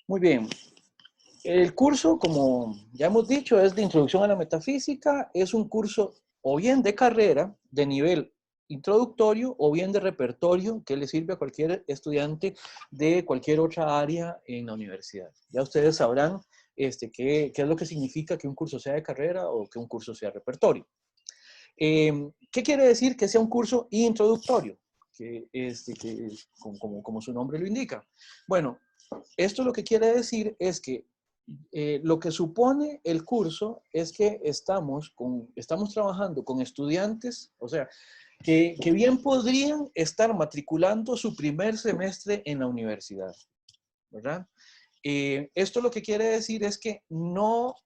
Muy bien. El curso, como ya hemos dicho, es de Introducción a la Metafísica. Es un curso o bien de carrera, de nivel introductorio, o bien de repertorio, que le sirve a cualquier estudiante de cualquier otra área en la universidad. Ya ustedes sabrán qué es lo que significa que un curso sea de carrera o que un curso sea repertorio. ¿Qué quiere decir que sea un curso introductorio? Como su nombre lo indica. Bueno, esto lo que quiere decir es que lo que supone el curso es que estamos trabajando con estudiantes, o sea, que bien podrían estar matriculando su primer semestre en la universidad, ¿verdad? Esto lo que quiere decir es que no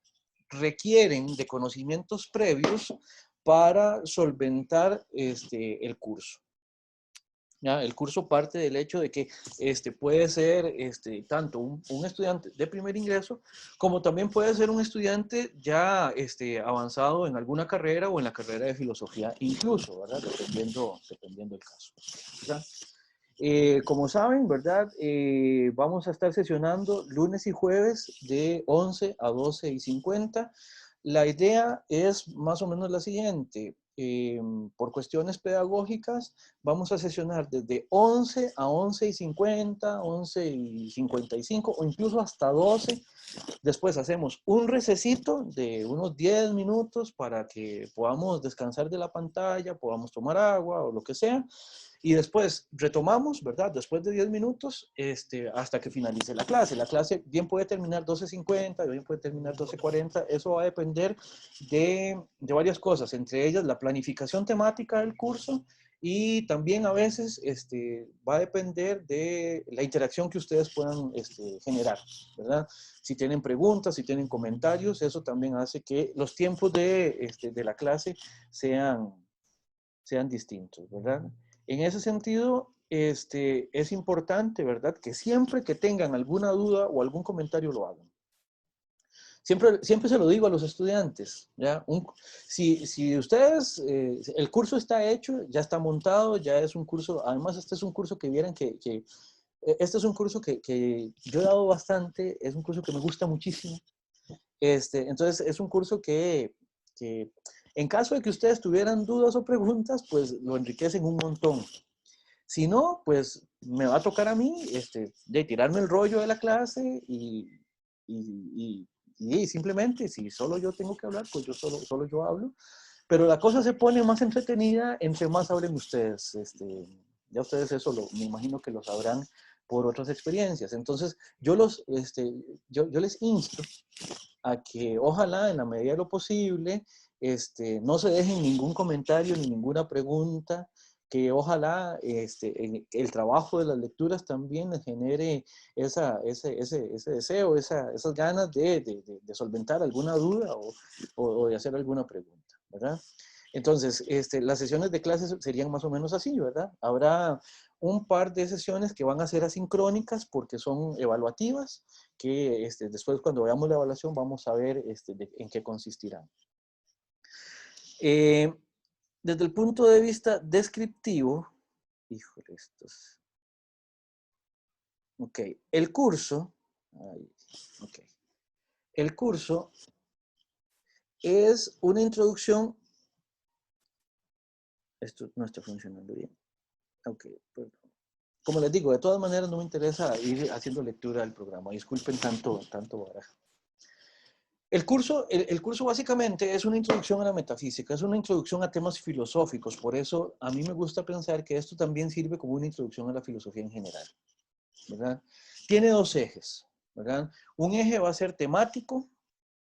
requieren de conocimientos previos para solventar el curso. ¿Ya? El curso parte del hecho de que puede ser tanto un estudiante de primer ingreso, como también puede ser un estudiante ya avanzado en alguna carrera o en la carrera de filosofía incluso, ¿verdad? Dependiendo del caso, ¿verdad? Como saben, ¿verdad? Vamos a estar sesionando lunes y jueves de 11 a 12:50. La idea es más o menos la siguiente. Por cuestiones pedagógicas, vamos a sesionar desde 11 a 11:50, 11:55 o incluso hasta 12. Después hacemos un recesito de unos 10 minutos para que podamos descansar de la pantalla, podamos tomar agua o lo que sea. Y después retomamos, ¿verdad? Después de 10 minutos hasta que finalice la clase. La clase bien puede terminar 12:50, bien puede terminar 12:40. Eso va a depender de varias cosas, entre ellas la planificación temática del curso y también a veces va a depender de la interacción que ustedes puedan generar, ¿verdad? Si tienen preguntas, si tienen comentarios, eso también hace que los tiempos de la clase sean distintos, ¿verdad? En ese sentido, es importante, ¿verdad? Que siempre que tengan alguna duda o algún comentario lo hagan. Siempre se lo digo a los estudiantes, ¿ya? Si ustedes, el curso está hecho, ya está montado, ya es un curso, además este es un curso que vieran este es un curso que yo he dado bastante, es un curso que me gusta muchísimo. Entonces es un curso que en caso de que ustedes tuvieran dudas o preguntas, pues lo enriquecen un montón. Si no, pues me va a tocar a mí de tirarme el rollo de la clase y simplemente, si solo yo tengo que hablar, pues solo yo hablo. Pero la cosa se pone más entretenida entre más hablen ustedes. Ya ustedes eso me imagino que lo sabrán por otras experiencias. Entonces, yo les insto a que ojalá en la medida de lo posible no se dejen ningún comentario ni ninguna pregunta, que ojalá el trabajo de las lecturas también les genere ese deseo, esas ganas de solventar alguna duda o de hacer alguna pregunta, ¿verdad? Entonces, las sesiones de clases serían más o menos así, ¿verdad? Habrá un par de sesiones que van a ser asincrónicas porque son evaluativas, que después cuando veamos la evaluación vamos a ver en qué consistirán. Desde el punto de vista descriptivo, híjole, ok, el curso, okay, el curso es una introducción, esto no está funcionando bien, ok, perdón. Como les digo, de todas maneras no me interesa ir haciendo lectura del programa, disculpen tanto baraja. El curso básicamente es una introducción a la metafísica, es una introducción a temas filosóficos, por eso a mí me gusta pensar que esto también sirve como una introducción a la filosofía en general, ¿verdad? Tiene dos ejes, ¿verdad? Un eje va a ser temático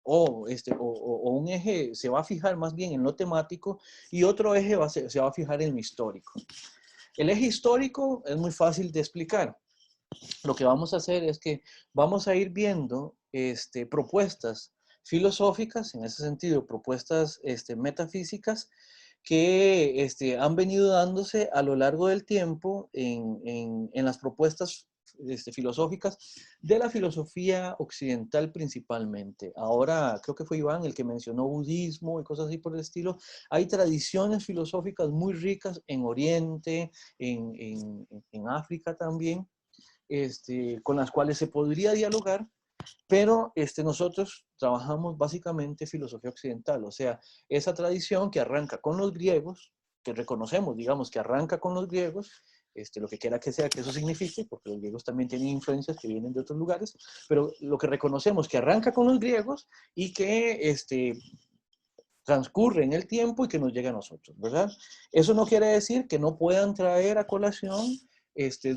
o un eje se va a fijar más bien en lo temático y otro eje se va a fijar en lo histórico. El eje histórico es muy fácil de explicar. Lo que vamos a hacer es que vamos a ir viendo propuestas filosóficas, en ese sentido, propuestas metafísicas que han venido dándose a lo largo del tiempo en las propuestas filosóficas de la filosofía occidental principalmente. Ahora creo que fue Iván el que mencionó budismo y cosas así por el estilo. Hay tradiciones filosóficas muy ricas en Oriente, en África también, con las cuales se podría dialogar, pero nosotros trabajamos básicamente filosofía occidental, o sea, esa tradición que arranca con los griegos, que reconocemos, digamos, que arranca con los griegos, lo que quiera que sea que eso signifique, porque los griegos también tienen influencias que vienen de otros lugares, pero lo que reconocemos que arranca con los griegos y que transcurre en el tiempo y que nos llega a nosotros, ¿verdad? Eso no quiere decir que no puedan traer a colación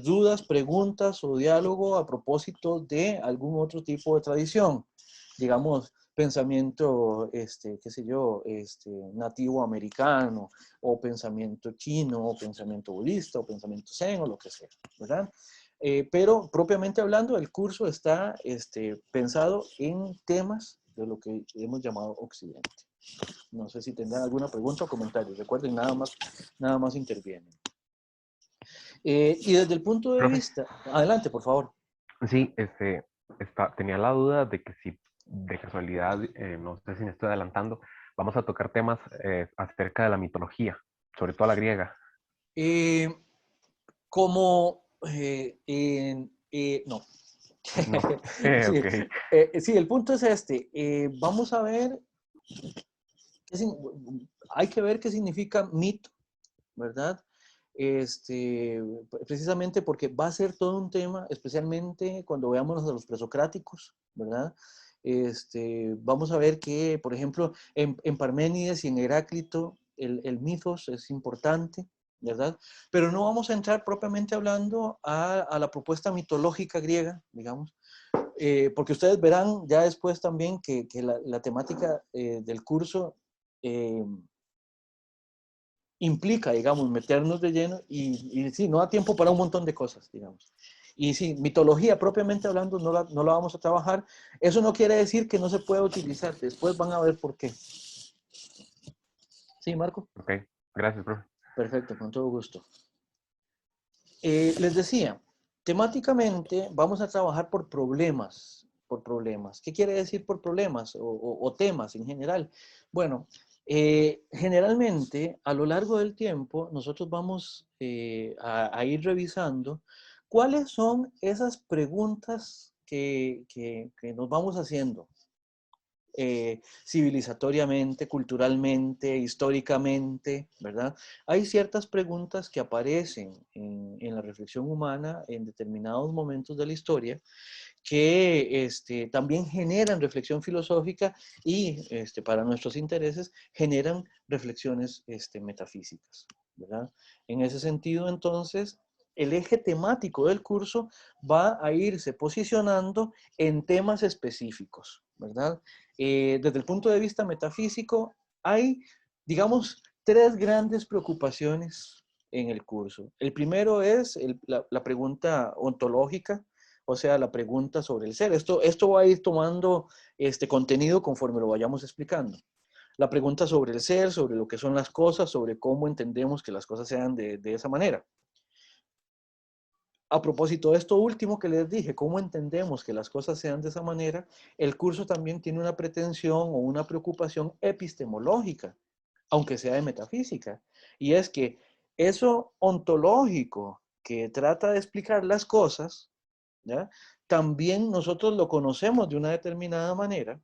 dudas, preguntas o diálogo a propósito de algún otro tipo de tradición, digamos, pensamiento, qué sé yo, nativo americano, o pensamiento chino, o pensamiento budista, o pensamiento zen, o lo que sea, ¿verdad? Pero propiamente hablando, el curso está pensado en temas de lo que hemos llamado Occidente. No sé si tendrán alguna pregunta o comentario. Recuerden, nada más intervienen. Y desde el punto de Profe, vista... Adelante, por favor. sí, tenía la duda de que si de casualidad, no sé si me estoy adelantando, vamos a tocar temas acerca de la mitología, sobre todo la griega. Eh, como... no. No, Sí, ok, sí, el punto es este. Vamos a ver... hay que ver qué significa mito, ¿verdad? Precisamente porque va a ser todo un tema, especialmente cuando veamos a los presocráticos, ¿verdad? Vamos a ver que, por ejemplo, en Parménides y en Heráclito, el mitos es importante, ¿verdad? Pero no vamos a entrar propiamente hablando a la propuesta mitológica griega, digamos, porque ustedes verán ya después también que la temática del curso implica, digamos, meternos de lleno y sí, no da tiempo para un montón de cosas, digamos. Y sí, mitología propiamente hablando no la vamos a trabajar. Eso no quiere decir que no se pueda utilizar. Después van a ver por qué. Sí, Marco. ok, gracias, profe. Perfecto, con todo gusto. Les decía, temáticamente vamos a trabajar por problemas, por problemas. ¿Qué quiere decir por problemas o temas en general? Bueno, generalmente a lo largo del tiempo nosotros vamos a ir revisando cuáles son esas preguntas que nos vamos haciendo civilizatoriamente, culturalmente, históricamente, ¿verdad? Hay ciertas preguntas que aparecen en la reflexión humana en determinados momentos de la historia que también generan reflexión filosófica y para nuestros intereses generan reflexiones metafísicas, ¿verdad? En ese sentido, entonces, el eje temático del curso va a irse posicionando en temas específicos, ¿verdad? Desde el punto de vista metafísico, hay, digamos, tres grandes preocupaciones en el curso. El primero es la pregunta ontológica, o sea, la pregunta sobre el ser. Esto va a ir tomando contenido conforme lo vayamos explicando. La pregunta sobre el ser, sobre lo que son las cosas, sobre cómo entendemos que las cosas sean de esa manera. A propósito de esto último que les dije, cómo entendemos que las cosas sean de esa manera, el curso también tiene una pretensión o una preocupación epistemológica, aunque sea de metafísica. Y es que eso ontológico que trata de explicar las cosas, ¿ya? También nosotros lo conocemos de una determinada manera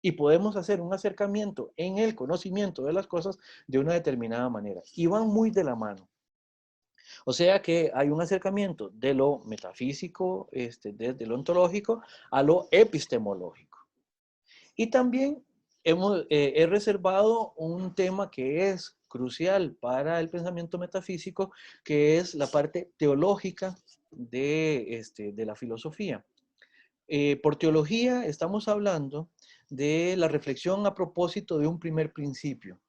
y podemos hacer un acercamiento en el conocimiento de las cosas de una determinada manera. Y van muy de la mano. O sea que hay un acercamiento de lo metafísico, desde lo ontológico, a lo epistemológico. Y también he reservado un tema que es crucial para el pensamiento metafísico, que es la parte teológica de la filosofía. Por teología estamos hablando de la reflexión a propósito de un primer principio,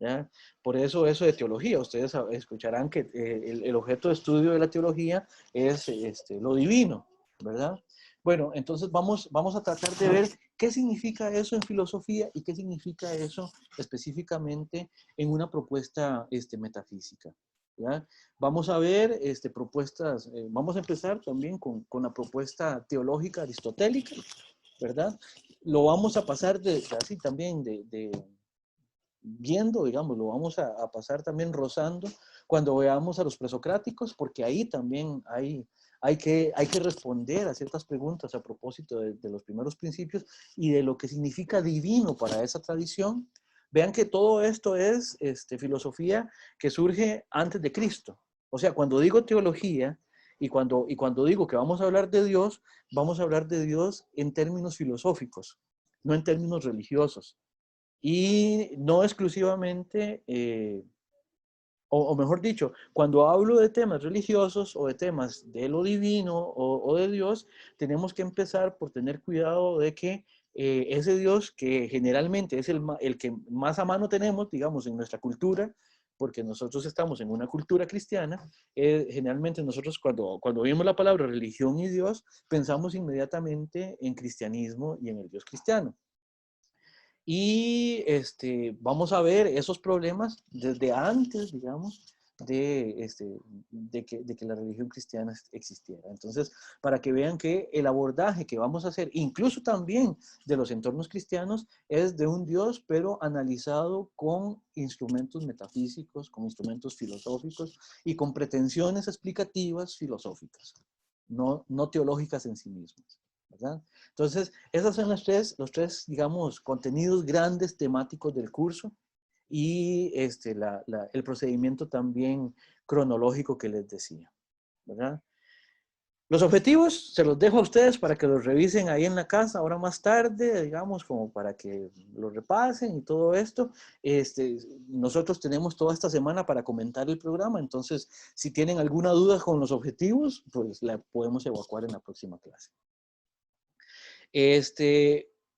¿ya? Por eso de teología. Ustedes escucharán que el objeto de estudio de la teología es lo divino, ¿verdad? Bueno, entonces vamos a tratar de ver qué significa eso en filosofía y qué significa eso específicamente en una propuesta metafísica. ¿Ya? Vamos a ver propuestas, vamos a empezar también con la propuesta teológica aristotélica, ¿verdad? Lo vamos a pasar así también viendo, digamos, lo vamos a pasar también rozando cuando veamos a los presocráticos, porque ahí también hay que responder a ciertas preguntas a propósito de los primeros principios y de lo que significa divino para esa tradición. Vean que todo esto es filosofía que surge antes de Cristo. O sea, cuando digo teología y cuando digo que vamos a hablar de Dios, vamos a hablar de Dios en términos filosóficos, no en términos religiosos. Y no exclusivamente, o mejor dicho, cuando hablo de temas religiosos o de temas de lo divino o de Dios, tenemos que empezar por tener cuidado de que ese Dios que generalmente es el que más a mano tenemos, digamos, en nuestra cultura, porque nosotros estamos en una cultura cristiana, generalmente nosotros cuando oímos la palabra religión y Dios, pensamos inmediatamente en cristianismo y en el Dios cristiano. Y vamos a ver esos problemas desde antes, digamos, de que la religión cristiana existiera. Entonces, para que vean que el abordaje que vamos a hacer, incluso también de los entornos cristianos, es de un Dios, pero analizado con instrumentos metafísicos, con instrumentos filosóficos y con pretensiones explicativas filosóficas, no teológicas en sí mismas, ¿verdad? Entonces, esos son los tres, digamos, contenidos grandes temáticos del curso y el procedimiento también cronológico que les decía, ¿verdad? Los objetivos se los dejo a ustedes para que los revisen ahí en la casa, ahora más tarde, digamos, como para que los repasen y todo esto. Nosotros tenemos toda esta semana para comentar el programa, entonces, si tienen alguna duda con los objetivos, pues la podemos evacuar en la próxima clase.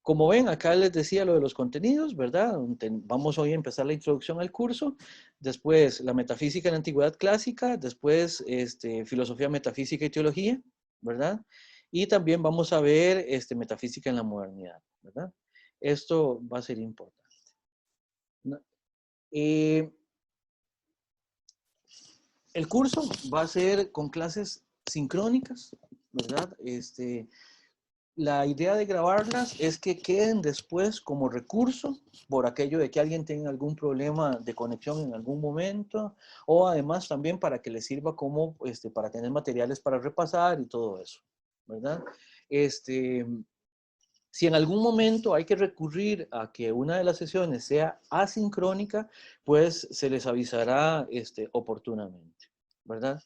Como ven, acá les decía lo de los contenidos, ¿verdad? Vamos hoy a empezar la introducción al curso, después la metafísica en la antigüedad clásica, después filosofía, metafísica y teología, ¿verdad? Y también vamos a ver metafísica en la modernidad, ¿verdad? Esto va a ser importante. El curso va a ser con clases sincrónicas, ¿verdad? La idea de grabarlas es que queden después como recurso por aquello de que alguien tenga algún problema de conexión en algún momento, o además también para que les sirva como, para tener materiales para repasar y todo eso, ¿verdad? Si en algún momento hay que recurrir a que una de las sesiones sea asincrónica, pues se les avisará oportunamente, ¿verdad?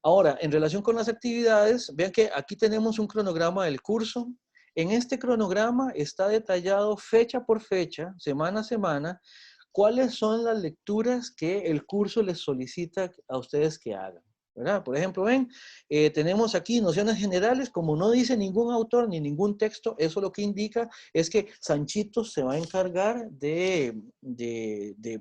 Ahora, en relación con las actividades, vean que aquí tenemos un cronograma del curso. En este cronograma está detallado fecha por fecha, semana a semana, cuáles son las lecturas que el curso les solicita a ustedes que hagan, ¿verdad? Por ejemplo, ven, tenemos aquí nociones generales, como no dice ningún autor ni ningún texto, eso lo que indica es que Sanchito se va a encargar de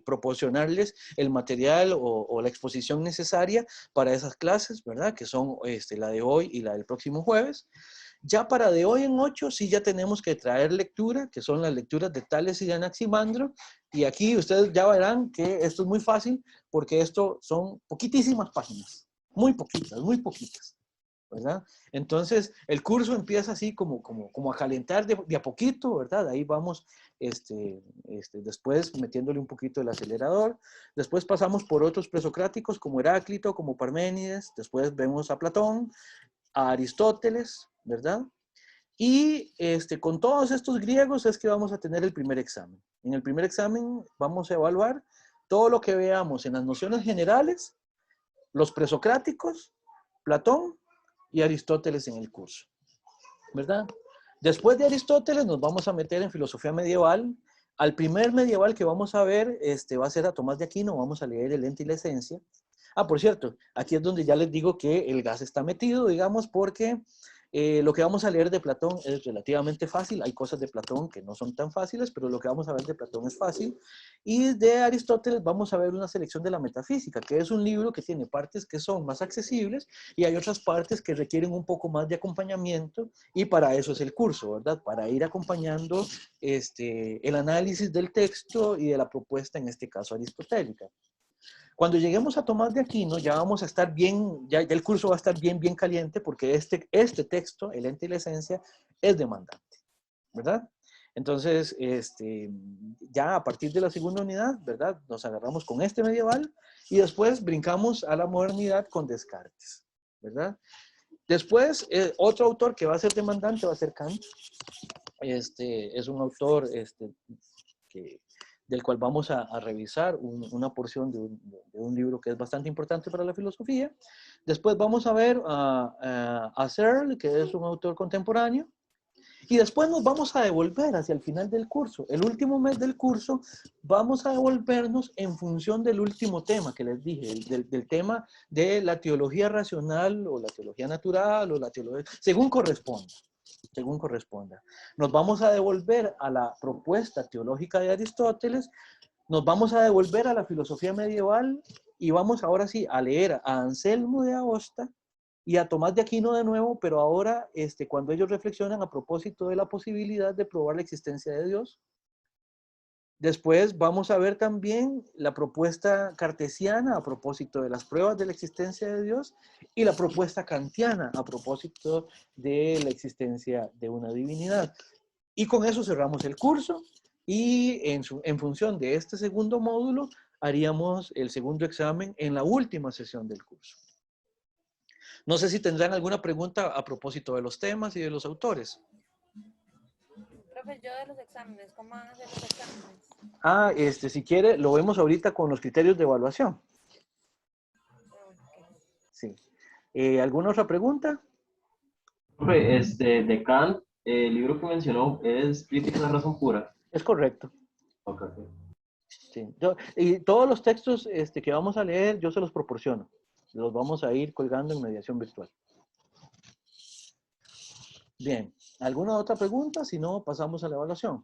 proporcionarles el material o la exposición necesaria para esas clases, ¿verdad? Que son la de hoy y la del próximo jueves. Ya para de hoy en 8 sí ya tenemos que traer lectura, que son las lecturas de Tales y de Anaximandro, y aquí ustedes ya verán que esto es muy fácil, porque esto son poquitísimas páginas, muy poquitas, ¿verdad? Entonces, el curso empieza así como a calentar de a poquito, ¿verdad? Ahí vamos después metiéndole un poquito el acelerador. Después pasamos por otros presocráticos como Heráclito, como Parménides. Después vemos a Platón, a Aristóteles, ¿verdad? Y con todos estos griegos es que vamos a tener el primer examen. En el primer examen vamos a evaluar todo lo que veamos en las nociones generales, los presocráticos, Platón y Aristóteles en el curso, ¿verdad? Después de Aristóteles nos vamos a meter en filosofía medieval. Al primer medieval que vamos a ver va a ser a Tomás de Aquino, vamos a leer el Ente y la Esencia. Ah, por cierto, aquí es donde ya les digo que el gas está metido, digamos, porque lo que vamos a leer de Platón es relativamente fácil. Hay cosas de Platón que no son tan fáciles, pero lo que vamos a ver de Platón es fácil. Y de Aristóteles vamos a ver una selección de la metafísica, que es un libro que tiene partes que son más accesibles y hay otras partes que requieren un poco más de acompañamiento, y para eso es el curso, ¿verdad? Para ir acompañando el análisis del texto y de la propuesta, en este caso aristotélica. Cuando lleguemos a Tomás de Aquino, ya vamos a estar bien, ya el curso va a estar bien caliente, porque este texto, el Ente y la Esencia, es demandante, ¿verdad? Entonces, ya a partir de la segunda unidad, ¿verdad? Nos agarramos con este medieval y después brincamos a la modernidad con Descartes, ¿verdad? Después, otro autor que va a ser demandante va a ser Kant. Es un autor del cual vamos a revisar una porción de un libro que es bastante importante para la filosofía. Después vamos a ver a Searle, que es un autor contemporáneo. Y después nos vamos a devolver hacia el final del curso. El último mes del curso vamos a devolvernos en función del último tema que les dije, del tema de la teología racional o la teología natural o la teología, según corresponda. Según corresponda. Nos vamos a devolver a la propuesta teológica de Aristóteles, nos vamos a devolver a la filosofía medieval y vamos ahora sí a leer a Anselmo de Aosta y a Tomás de Aquino de nuevo, pero ahora cuando ellos reflexionan a propósito de la posibilidad de probar la existencia de Dios. Después vamos a ver también la propuesta cartesiana a propósito de las pruebas de la existencia de Dios y la propuesta kantiana a propósito de la existencia de una divinidad. Y con eso cerramos el curso y en función de este segundo módulo haríamos el segundo examen en la última sesión del curso. No sé si tendrán alguna pregunta a propósito de los temas y de los autores. Profe, yo de los exámenes, ¿cómo van a ser los exámenes? Ah, si quiere, lo vemos ahorita con los criterios de evaluación. Sí. ¿Alguna otra pregunta? Profe, de Kant, el libro que mencionó es Crítica de la Razón Pura. Es correcto. Ok. Sí. Y todos los textos que vamos a leer, yo se los proporciono. Los vamos a ir colgando en mediación virtual. Bien. ¿Alguna otra pregunta? Si no, pasamos a la evaluación.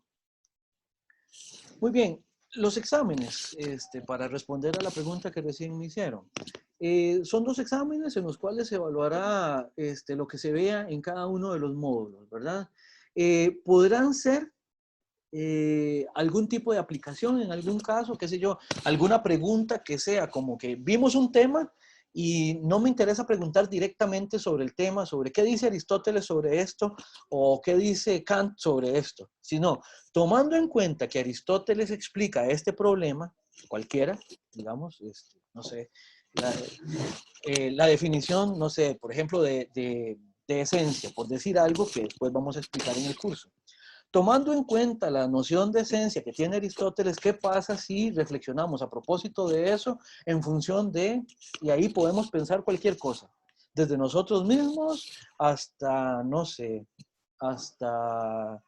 Muy bien. Los exámenes, para responder a la pregunta que recién me hicieron. Son 2 exámenes en los cuales se evaluará lo que se vea en cada uno de los módulos, ¿verdad? Podrán ser algún tipo de aplicación en algún caso, qué sé yo, alguna pregunta que sea como que vimos un tema y no me interesa preguntar directamente sobre el tema, sobre qué dice Aristóteles sobre esto o qué dice Kant sobre esto, sino tomando en cuenta que Aristóteles explica este problema, cualquiera, digamos, no sé, la definición, no sé, por ejemplo, de esencia, por decir algo que después vamos a explicar en el curso. Tomando en cuenta la noción de esencia que tiene Aristóteles, ¿qué pasa si reflexionamos a propósito de eso en función de, y ahí podemos pensar cualquier cosa, desde nosotros mismos hasta, no sé, hasta,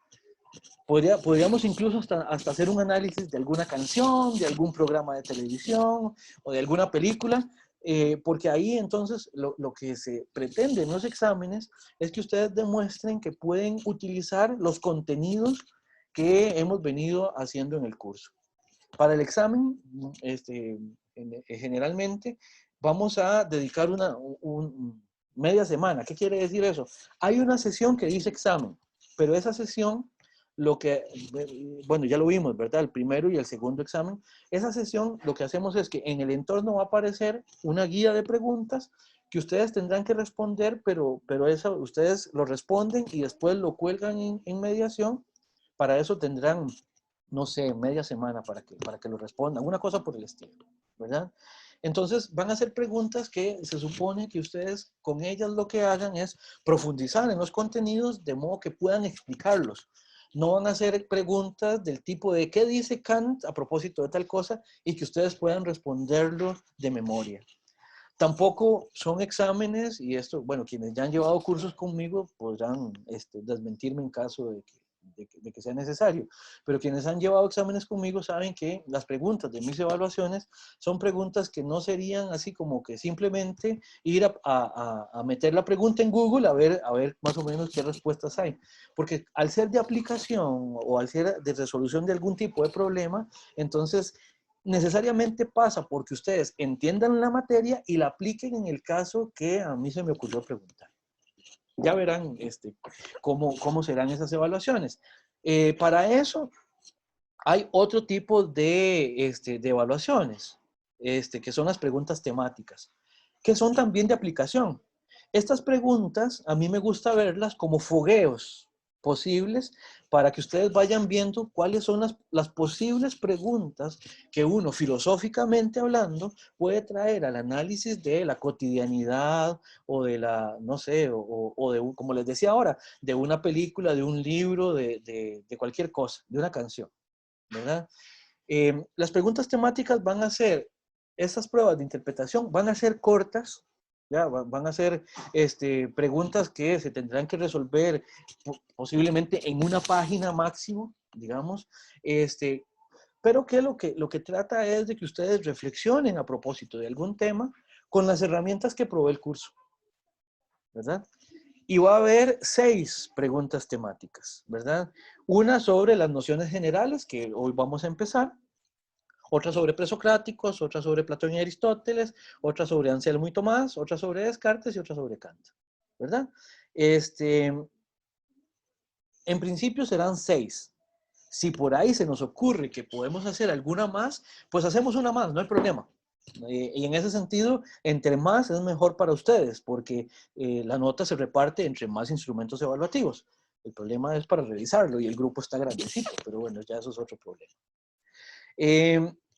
podríamos incluso hasta hacer un análisis de alguna canción, de algún programa de televisión o de alguna película, porque ahí entonces lo que se pretende en los exámenes es que ustedes demuestren que pueden utilizar los contenidos que hemos venido haciendo en el curso. Para el examen, generalmente vamos a dedicar media semana. ¿Qué quiere decir eso? Hay una sesión que dice examen, pero esa sesión bueno, ya lo vimos, ¿verdad? El primero y el segundo examen. Esa sesión, lo que hacemos es que en el entorno va a aparecer una guía de preguntas que ustedes tendrán que responder, pero eso ustedes lo responden y después lo cuelgan en mediación. Para eso tendrán, no sé, media semana para que lo respondan, una cosa por el estilo, ¿verdad? Entonces van a hacer preguntas que se supone que ustedes con ellas lo que hagan es profundizar en los contenidos de modo que puedan explicarlos. No van a hacer preguntas del tipo de ¿qué dice Kant a propósito de tal cosa? Y que ustedes puedan responderlo de memoria. Tampoco son exámenes, y esto, bueno, quienes ya han llevado cursos conmigo podrán desmentirme en caso de que sea necesario, pero quienes han llevado exámenes conmigo saben que las preguntas de mis evaluaciones son preguntas que no serían así como que simplemente ir a meter la pregunta en Google a ver más o menos qué respuestas hay, porque al ser de aplicación o al ser de resolución de algún tipo de problema, entonces necesariamente pasa porque ustedes entiendan la materia y la apliquen en el caso que a mí se me ocurrió preguntar. Ya verán cómo serán esas evaluaciones. Para eso hay otro tipo de evaluaciones, que son las preguntas temáticas, que son también de aplicación. Estas preguntas a mí me gusta verlas como fogueos posibles para que ustedes vayan viendo cuáles son las posibles preguntas que uno, filosóficamente hablando, puede traer al análisis de la cotidianidad o de la, no sé, o de, como les decía ahora, de una película, de un libro, de cualquier cosa, de una canción, ¿verdad? Las preguntas temáticas van a ser, estas pruebas de interpretación van a ser cortas, ya, van a ser preguntas que se tendrán que resolver posiblemente en una página máximo, digamos, pero que lo que trata es de que ustedes reflexionen a propósito de algún tema con las herramientas que provee el curso, ¿verdad? Y va a haber 6 preguntas temáticas, ¿verdad? Una sobre las nociones generales, que hoy vamos a empezar. Otra sobre presocráticos, otra sobre Platón y Aristóteles, otra sobre Anselmo y Tomás, otra sobre Descartes y otra sobre Kant, ¿verdad? En principio serán 6. Si por ahí se nos ocurre que podemos hacer alguna más, pues hacemos una más, no hay problema. Y en ese sentido, entre más es mejor para ustedes, porque la nota se reparte entre más instrumentos evaluativos. El problema es para revisarlo y el grupo está grandecito, pero bueno, ya eso es otro problema.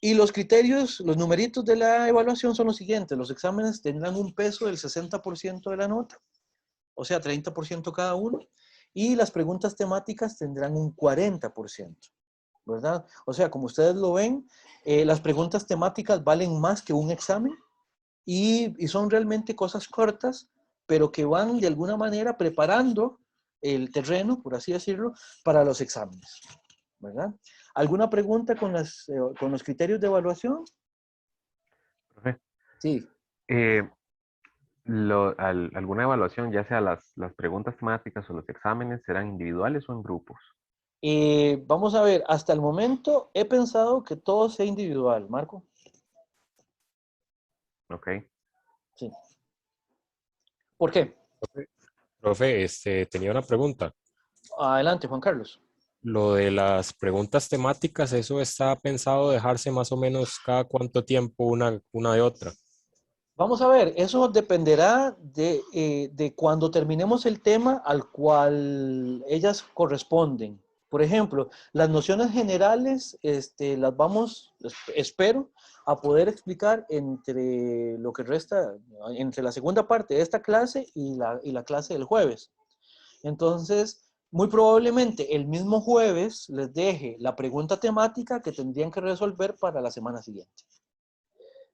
Y los criterios, los numeritos de la evaluación son los siguientes. Los exámenes tendrán un peso del 60% de la nota, o sea, 30% cada uno. Y las preguntas temáticas tendrán un 40%, ¿verdad? O sea, como ustedes lo ven, las preguntas temáticas valen más que un examen y son realmente cosas cortas, pero que van de alguna manera preparando el terreno, por así decirlo, para los exámenes, ¿verdad? ¿Alguna pregunta con los criterios de evaluación? Profe, Sí. eh, alguna evaluación, ya sea las preguntas temáticas o los exámenes, ¿serán individuales o en grupos? Vamos a ver, hasta el momento he pensado que todo sea individual, Marco. Ok. Sí. ¿Por qué? Profe, tenía una pregunta. Adelante, Juan Carlos. Lo de las preguntas temáticas, ¿eso está pensado dejarse más o menos cada cuánto tiempo una de otra? Vamos a ver, eso dependerá de cuando terminemos el tema al cual ellas corresponden. Por ejemplo, las nociones generales las vamos, espero, a poder explicar entre lo que resta, entre la segunda parte de esta clase y la clase del jueves. Entonces, muy probablemente el mismo jueves les deje la pregunta temática que tendrían que resolver para la semana siguiente.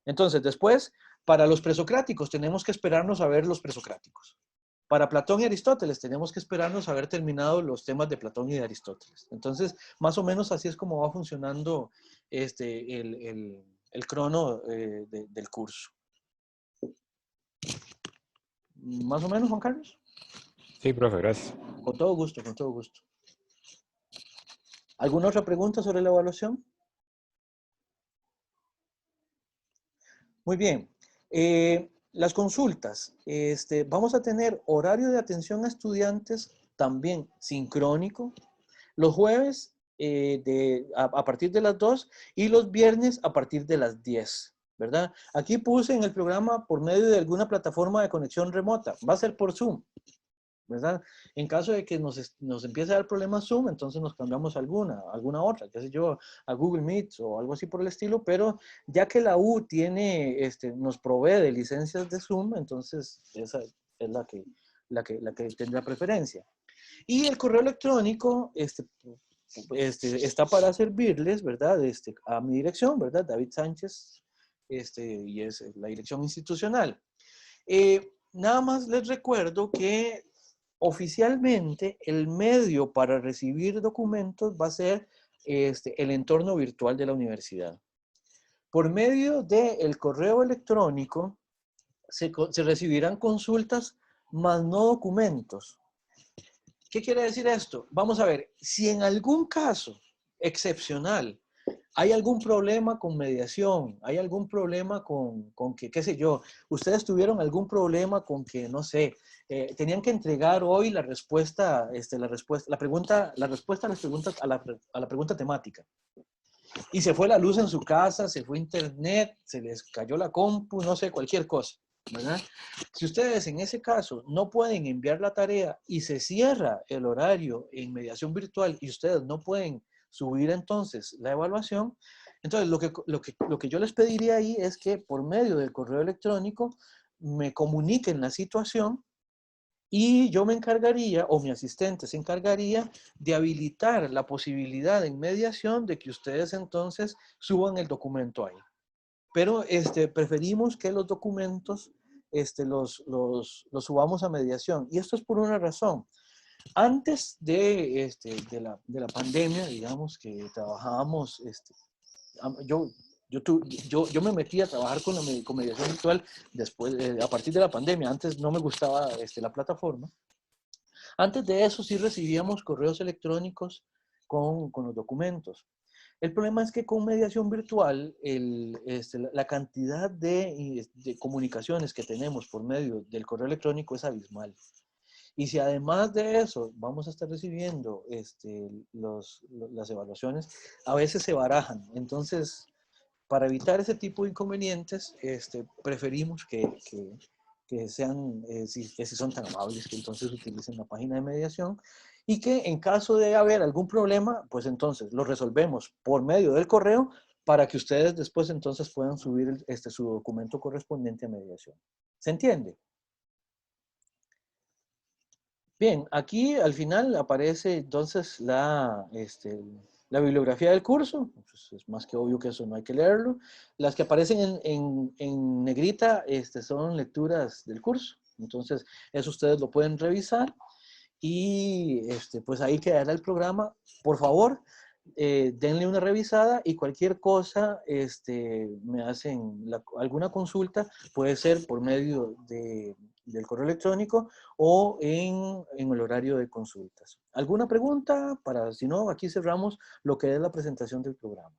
Entonces, después, para los presocráticos tenemos que esperarnos a ver los presocráticos. Para Platón y Aristóteles tenemos que esperarnos a haber terminado los temas de Platón y de Aristóteles. Entonces, más o menos así es como va funcionando el crono del curso. ¿Más o menos, Juan Carlos? Sí, profe, gracias. Con todo gusto, con todo gusto. ¿Alguna otra pregunta sobre la evaluación? Muy bien. Las consultas. Vamos a tener horario de atención a estudiantes también sincrónico. Los jueves a partir de las 2 y los viernes a partir de las 10, ¿verdad? Aquí puse en el programa por medio de alguna plataforma de conexión remota. Va a ser por Zoom, ¿verdad? En caso de que nos empiece a dar problemas Zoom, entonces nos cambiamos a alguna otra, qué sé yo, a Google Meet o algo así por el estilo, pero ya que la U nos provee de licencias de Zoom, entonces esa es la que tendrá preferencia. Y el correo electrónico está para servirles, ¿verdad? A mi dirección, ¿verdad? David Sánchez, y es la dirección institucional. Nada más les recuerdo que oficialmente el medio para recibir documentos va a ser el entorno virtual de la universidad. Por medio del correo electrónico se recibirán consultas más no documentos. ¿Qué quiere decir esto? Vamos a ver, si en algún caso excepcional hay algún problema con mediación, hay algún problema con que, qué sé yo, ustedes tuvieron algún problema con que, no sé, tenían que entregar hoy la respuesta, la respuesta a las preguntas, a la pregunta temática. Y se fue la luz en su casa, se fue internet, se les cayó la compu, no sé, cualquier cosa. ¿verdad? Si ustedes en ese caso no pueden enviar la tarea y se cierra el horario en mediación virtual y ustedes no pueden subir entonces la evaluación, entonces lo que yo les pediría ahí es que por medio del correo electrónico me comuniquen la situación y yo me encargaría, o mi asistente se encargaría de habilitar la posibilidad en mediación de que ustedes entonces suban el documento ahí. Pero preferimos que los documentos los subamos a mediación. Y esto es por una razón. Antes de la pandemia, digamos que trabajábamos, yo me metí a trabajar con mediación virtual después, a partir de la pandemia. Antes no me gustaba la plataforma. Antes de eso sí recibíamos correos electrónicos con los documentos. El problema es que con mediación virtual, la cantidad de comunicaciones que tenemos por medio del correo electrónico es abismal. Y si además de eso vamos a estar recibiendo las evaluaciones, a veces se barajan. Entonces, para evitar ese tipo de inconvenientes, preferimos que sean, que si son tan amables, que entonces utilicen la página de mediación y que en caso de haber algún problema, pues entonces lo resolvemos por medio del correo para que ustedes después entonces puedan subir su documento correspondiente a mediación. ¿Se entiende? Bien, aquí al final aparece entonces la bibliografía del curso. Pues es más que obvio que eso no hay que leerlo. Las que aparecen en negrita son lecturas del curso. Entonces, eso ustedes lo pueden revisar y pues ahí quedará el programa. Por favor, denle una revisada y cualquier cosa me hacen alguna consulta, puede ser por medio del correo electrónico o en el horario de consultas. ¿Alguna pregunta? Si no, aquí cerramos lo que es la presentación del programa.